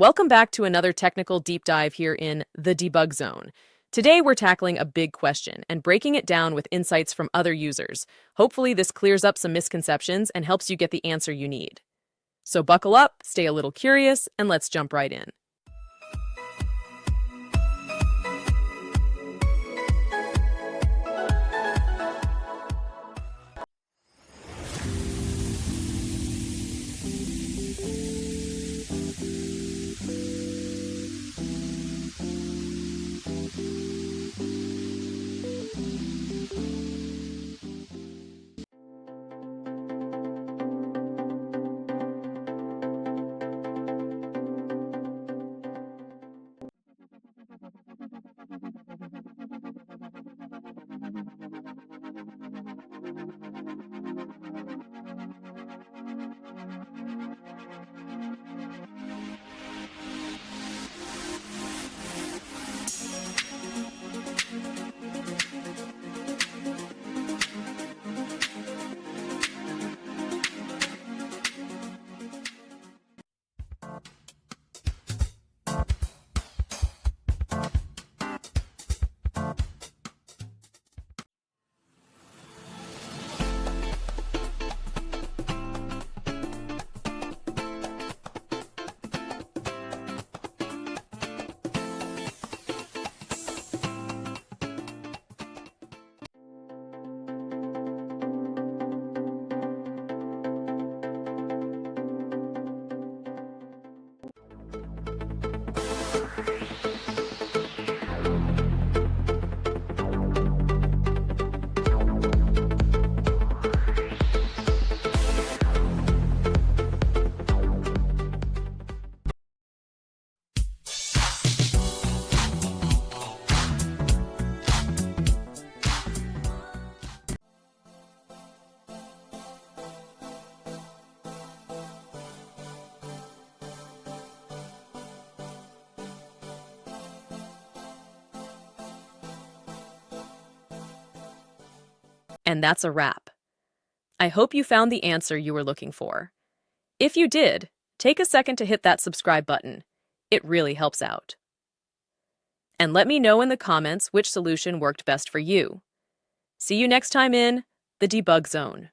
Welcome back to another technical deep dive here in the debug zone. Today we're tackling a big question and breaking it down with insights from other users. Hopefully this clears up some misconceptions and helps you get the answer you need. So buckle up, stay a little curious, and let's jump right in. And that's a wrap. I hope you found the answer you were looking for. If you did, take a second to hit that subscribe button. It really helps out. And let me know in the comments which solution worked best for you. See you next time in the debug zone.